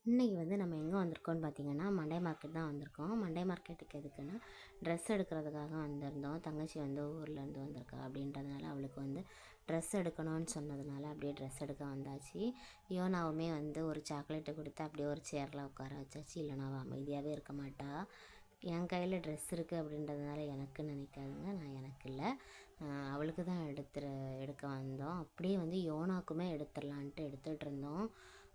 இன்றைக்கி வந்து நம்ம எங்கே வந்திருக்கோம்னு பார்த்தீங்கன்னா மண்டே மார்க்கெட் தான் வந்திருக்கோம். மண்டே மார்க்கெட்டுக்கு எதுக்குன்னா ட்ரெஸ் எடுக்கிறதுக்காக வந்திருந்தோம். தங்கச்சி வந்து ஊர்லேருந்து வந்திருக்கா அப்படின்றதுனால அவளுக்கு வந்து ட்ரெஸ் எடுக்கணும்னு சொன்னதுனால அப்படியே ட்ரெஸ் எடுக்க வந்தாச்சு. யோனாவுமே வந்து ஒரு சாக்லேட்டை கொடுத்து அப்படியே ஒரு சேரில் உட்கார வச்சாச்சு. இல்லைனா அவள் அமைதியாகவே இருக்க மாட்டா. என் கையில் ட்ரெஸ் இருக்குது அப்படின்றதுனால எனக்கு நினைக்காதுங்க, நான் எனக்கு இல்லை, அவளுக்கு தான் எடுக்க வந்தோம். அப்படியே வந்து யோனாக்குமே எடுத்துடலான்ட்டு எடுத்துகிட்டு இருந்தோம்.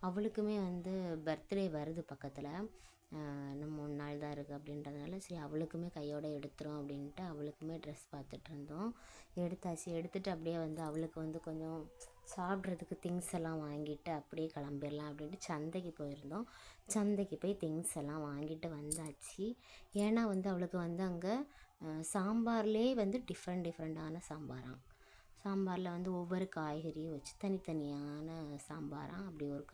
அவளுக்குமே வந்து பர்த்டே வருது பக்கத்தில், இன்னும் 3 நாள் தான் இருக்குது அப்படின்றதுனால சரி அவளுக்குமே கையோடு எடுத்துரும் அப்படின்ட்டு அவளுக்குமே ட்ரெஸ் பார்த்துட்ருந்தோம். எடுத்தாச்சு. எடுத்துகிட்டு அப்படியே வந்து அவளுக்கு வந்து கொஞ்சம் சாப்பிட்றதுக்கு திங்ஸ் எல்லாம் வாங்கிட்டு அப்படியே கிளம்பிடலாம் அப்படின்ட்டு சந்தைக்கு போயிருந்தோம். சந்தைக்கு போய் திங்ஸ் எல்லாம் வாங்கிட்டு வந்தாச்சு. ஏன்னா வந்து அவளுக்கு வந்து அங்கே சாம்பார்லேயே வந்து டிஃப்ரெண்ட்டான சாம்பாரில் வந்து ஒவ்வொரு காய்கறியும் வச்சு தனித்தனியான சாம்பாராக அப்படி ஒரு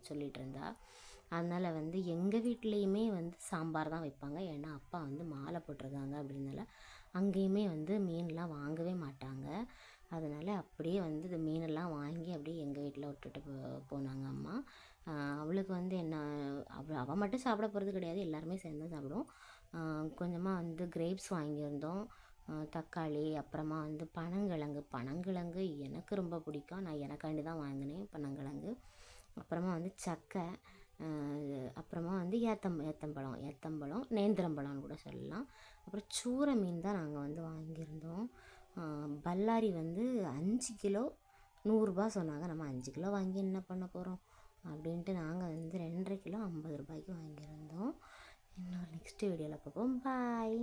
சொல்லிகிட்டு இருந்தா. அதனால் வந்து எங்கள் வீட்லேயுமே வந்து சாம்பார் தான் வைப்பாங்க. ஏன்னா அப்பா வந்து மாலை போட்டிருக்காங்க அப்படின்னால அங்கேயுமே வந்து மீன்லாம் வாங்கவே மாட்டாங்க. அதனால் அப்படியே வந்து இந்த மீனெல்லாம் வாங்கி அப்படியே எங்கள் வீட்டில் விட்டுட்டு போனாங்க அம்மா. அவளுக்கு வந்து என்ன, அவள் மட்டும் சாப்பிட போகிறது கிடையாது, எல்லாருமே சேர்ந்து தான் சாப்பிடுவோம். கொஞ்சமாக வந்து கிரேப்ஸ் வாங்கியிருந்தோம், தக்காளி, அப்புறமா வந்து பனங்கிழங்கு எனக்கு ரொம்ப பிடிக்கும். நான் எனக்காண்டி தான் வாங்கினேன் பனங்கிழங்கு. அப்புறமா வந்து சக்கை, அப்புறமா வந்து ஏத்தம்பழம் நேந்திரம்பழம்னு கூட சொல்லலாம். அப்புறம் சூரை மீன் தான் நாங்கள் வந்து வாங்கியிருந்தோம். பல்லாரி வந்து 5 கிலோ 100 ரூபா சொன்னாங்க. நம்ம 5 கிலோ வாங்கி என்ன பண்ண போகிறோம் அப்படின்ட்டு நாங்கள் வந்து 2.5 கிலோ 50 ரூபாய்க்கு வாங்கியிருந்தோம். இன்னொரு நெக்ஸ்ட் வீடியோவில் பார்ப்போம். பாய்.